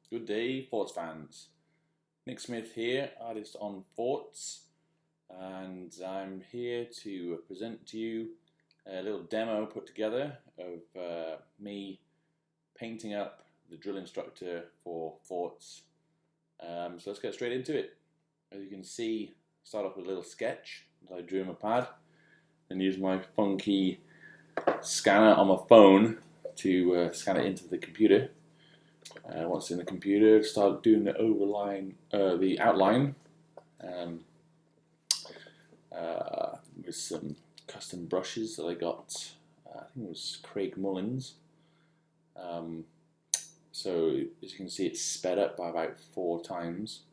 Good day, Forts fans. Nick Smith here, artist on Forts, and I'm here to present to you a little demo put together of me painting up the Drill Instructor for Forts. So let's get straight into it. As you can see, start off with a little sketch that I drew on my pad, and use my funky scanner on my phone to scan it into the computer. Once in the computer, start doing the outline with some custom brushes that I got. I think it was Craig Mullins. So as you can see, it's sped up by about 4 times,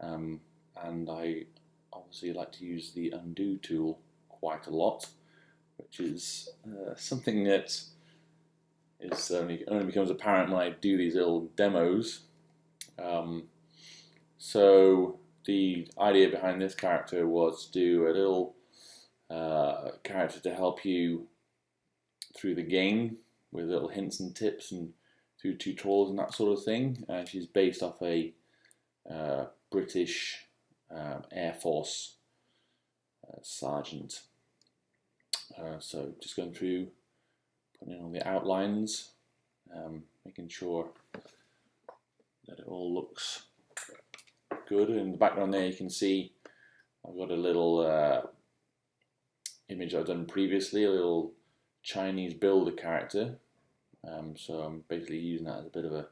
and I obviously like to use the undo tool quite a lot, which is something that only becomes apparent when I do these little demos. So the idea behind this character was to do a little character to help you through the game with little hints and tips and through tutorials and that sort of thing. She's based off a British Air Force sergeant. So just going through, putting in all the outlines, making sure that it all looks good. In the background there you can see I've got a little image I've done previously, a little Chinese builder character. So I'm basically using that as a bit of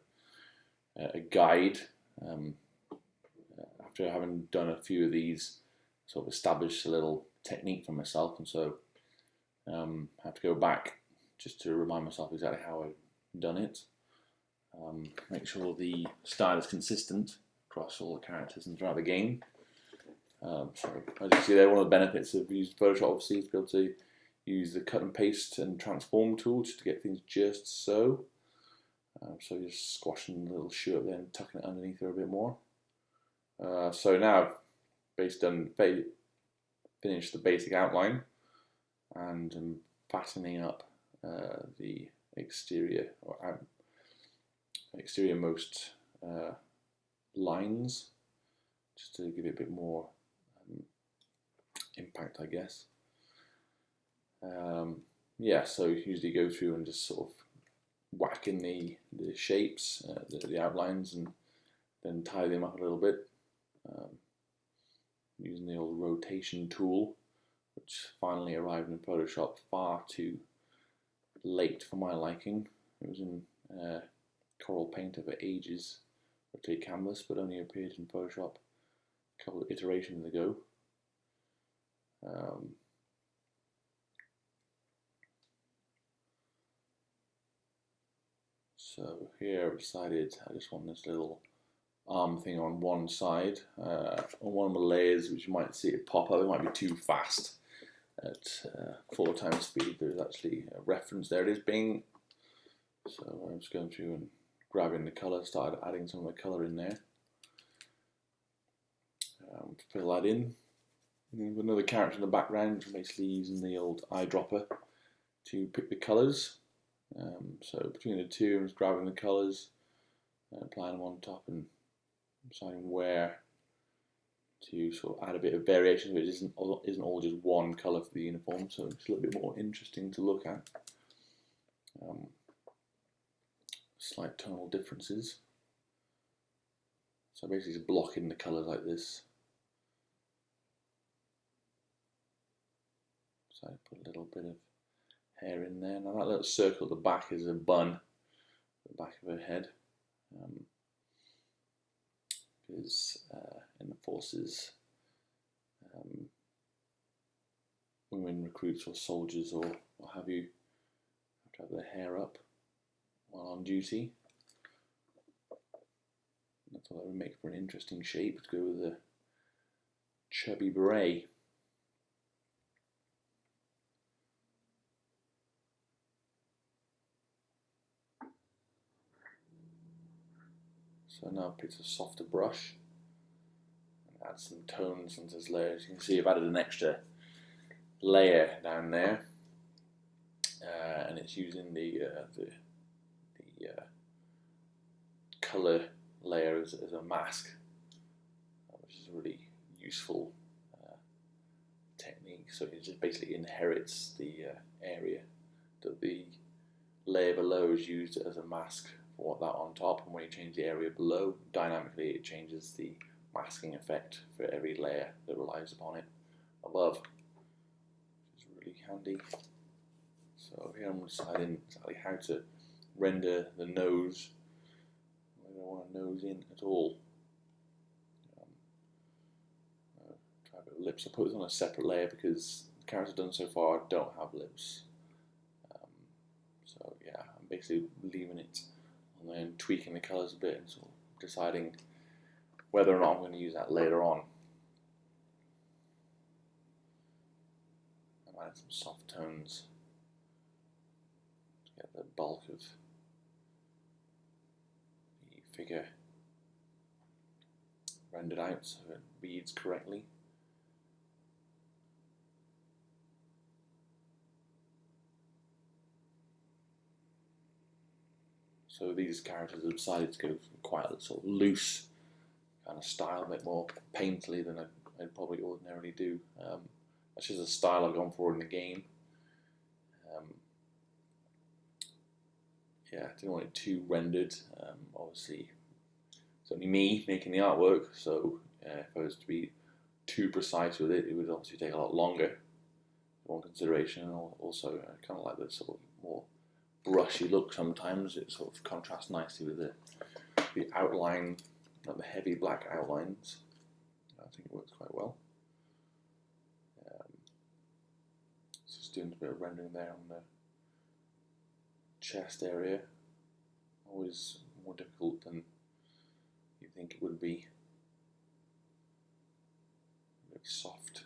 a guide. After having done a few of these, sort of established a little technique for myself, and so I have to go back just to remind myself exactly how I've done it. Make sure the style is consistent across all the characters and throughout the game. So as you can see there, one of the benefits of using Photoshop obviously is to be able to use the cut and paste and transform tool just to get things just so. So just squashing the little shoe up there and tucking it underneath there a bit more. So now I've finished the basic outline, and I'm fastening up the exterior-most lines, just to give it a bit more impact, I guess. Yeah, so usually go through and just sort of whack in the shapes, the outlines, and then tie them up a little bit, using the old rotation tool, which finally arrived in Photoshop far too late for my liking. It was in Coral Painter for ages, rotate canvas, but only appeared in Photoshop a couple of iterations ago. So here I've decided I just want this little arm thing on one side. On one of the layers, which you might see it pop up, it might be too fast at 4 times speed. There's actually a reference there. It is Bing. So I'm just going through and grabbing the colour, started adding some of the colour in there. Fill that in. And with another character in the background, I'm basically using the old eyedropper to pick the colours. So between the two, I'm just grabbing the colours, applying them on top, and deciding where to sort of add a bit of variation, which isn't all just one colour for the uniform, so it's a little bit more interesting to look at. Slight tonal differences. So basically just blocking the colours like this. So I put a little bit of hair in there. Now that little circle at the back is a bun, the back of her head. Because in the forces, women recruits or soldiers or what have you have to have their hair up while on duty. I thought that would make for an interesting shape to go with a chubby beret. So now I've picked a softer brush and add some tones into this layer. As you can see, I've added an extra layer down there, and it's using the colour layer as a mask, which is a really useful technique. So it just basically inherits the area that the layer below is used as a mask for that on top, and when you change the area below, dynamically it changes the masking effect for every layer that relies upon it above, which is really handy. So here I'm deciding exactly how to render the nose. I don't want a nose in at all. Try a bit of lips. I put this on a separate layer because the characters I've done so far don't have lips. So yeah, I'm basically leaving it and then tweaking the colours a bit and sort of deciding whether or not I'm going to use that later on. I'm adding some soft tones to get the bulk of the figure rendered out so it reads correctly. So these characters have decided to go quite a sort of loose kind of style, a bit more painterly than I'd probably ordinarily do. That's just a style I've gone for in the game. Yeah, I didn't want it too rendered. Obviously, it's only me making the artwork, so if I was to be too precise with it, it would obviously take a lot longer. One consideration, and also kind of like the sort of more brushy look sometimes. It sort of contrasts nicely with the outline, like the heavy black outlines. I think it works quite well. Just doing a bit of rendering there on the chest area. Always more difficult than you think it would be. Very soft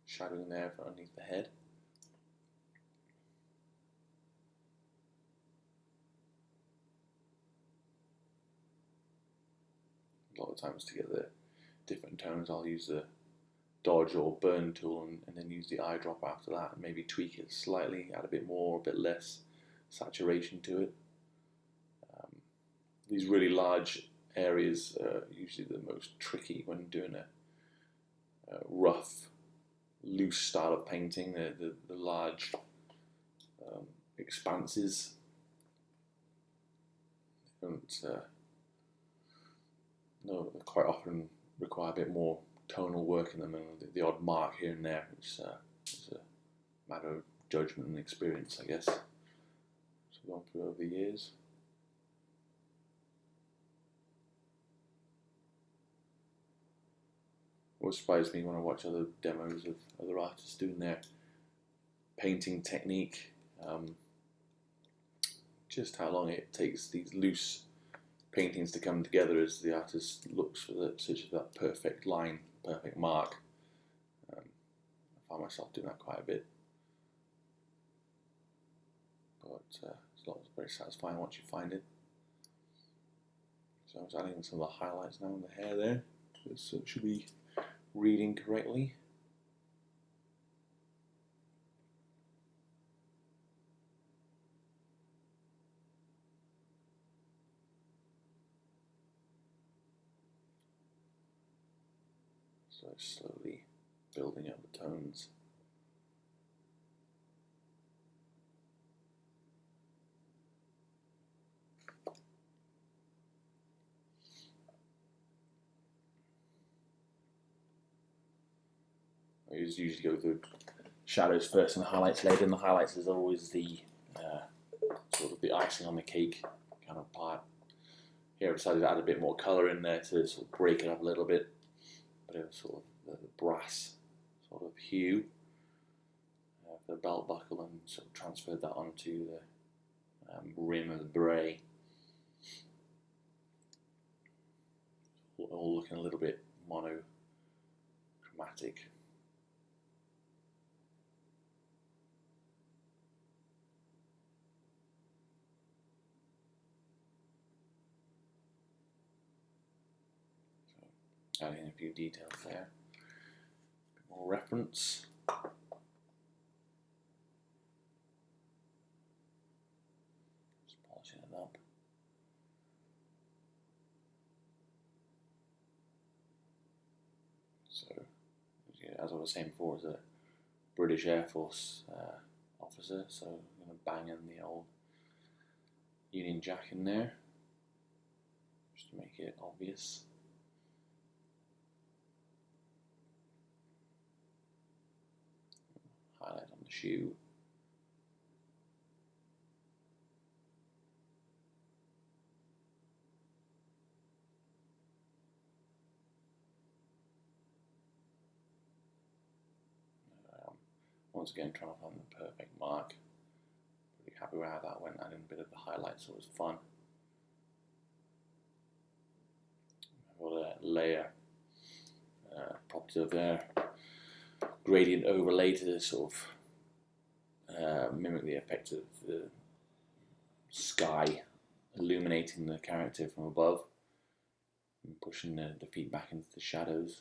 shadowing there underneath the head. A lot of times to get the different tones, I'll use the dodge or burn tool and then use the eyedropper after that and maybe tweak it slightly, add a bit more, a bit less saturation to it. These really large areas are usually the most tricky when doing a rough, loose style of painting. The large expanses don't quite often require a bit more tonal work in them, and the odd mark here and there, which is a matter of judgment and experience, I guess. So gone through over the years. What surprised me when I watch other demos of other artists doing their painting technique, just how long it takes these loose paintings to come together as the artist looks for that perfect line, perfect mark. I find myself doing that quite a bit, but it's very satisfying once you find it. So I was adding some of the highlights now in the hair there, so it should be reading correctly. So slowly building up the tones. I usually go through shadows first and the highlights later, and the highlights is always the sort of the icing on the cake kind of part. Here I decided to add a bit more colour in there to sort of break it up a little bit, but it was sort of the brass sort of hue for the belt buckle, and sort of transferred that onto the rim of the beret. All looking a little bit monochromatic. So adding a few details there. A bit more reference. Just polishing it up. So, yeah, as I was saying before, as a British Air Force officer, so I'm going to bang in the old Union Jack in there, just to make it obvious. Highlight on the shoe. Once again, trying to find the perfect mark. Pretty happy with how that went. Adding a bit of the highlights, so it was fun. I've got a layer property over there, gradient overlay to sort of mimic the effect of the sky illuminating the character from above and pushing the feet back into the shadows.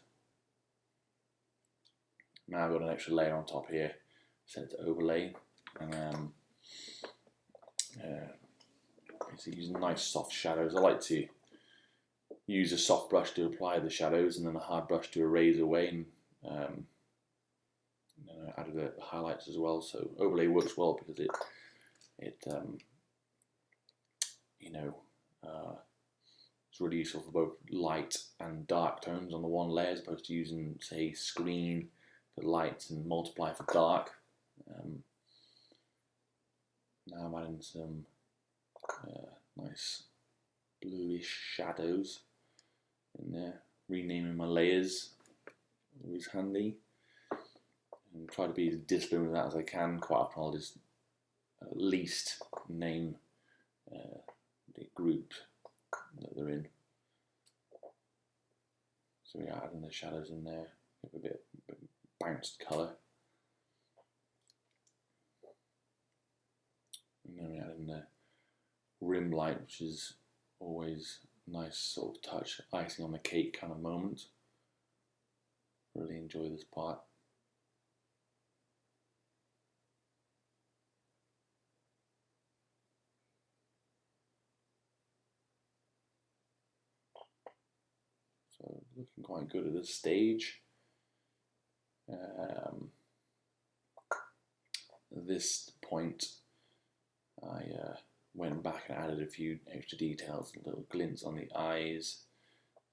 Now I've got an extra layer on top here, set it to overlay, and using nice soft shadows. I like to use a soft brush to apply the shadows and then a hard brush to erase away, and added the highlights as well. So overlay works well because it it's really useful for both light and dark tones on the one layer, as opposed to using, say, screen for light and multiply for dark. Now I'm adding some nice bluish shadows in there, renaming my layers, always handy, and try to be as disciplined with that as I can. Quite often I'll just at least name the group that they're in. So we're adding the shadows in there, give a bit bounced colour. And then we're adding the rim light, which is always nice sort of touch, icing on the cake kind of moment. Really enjoy this part. So looking quite good at this stage. At this point, I went back and added a few extra details, little glints on the eyes,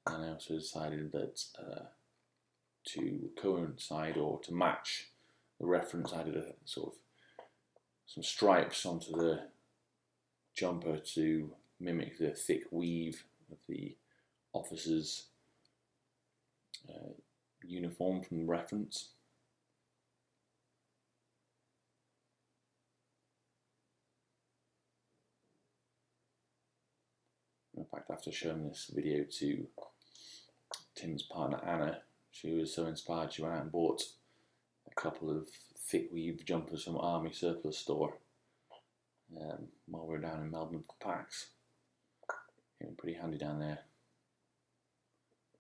and I also decided that to coincide or to match the reference, I added a sort of some stripes onto the jumper to mimic the thick weave of the officer's uniform from the reference. In fact, after showing this video to Tim's partner Anna, she was so inspired she went out and bought a couple of thick weave jumpers from Army Surplus Store while we were down in Melbourne for PAX. Came pretty handy down there,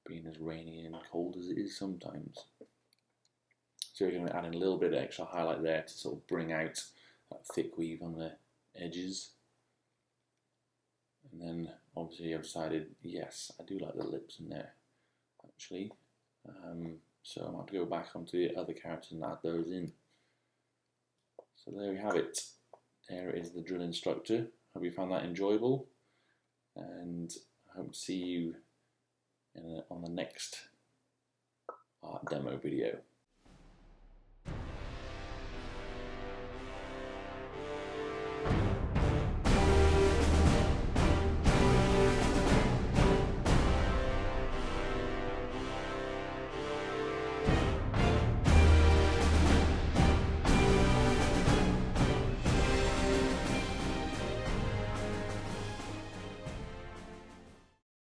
being as rainy and cold as it is sometimes. So we're going to add in a little bit of extra highlight there to sort of bring out that thick weave on the edges. And then obviously I've decided, yes, I do like the lips in there, actually. So I'm going to go back onto the other characters and add those in. So there we have it. There is the Drill Instructor. Hope you found that enjoyable, and I hope to see you on the next art demo video.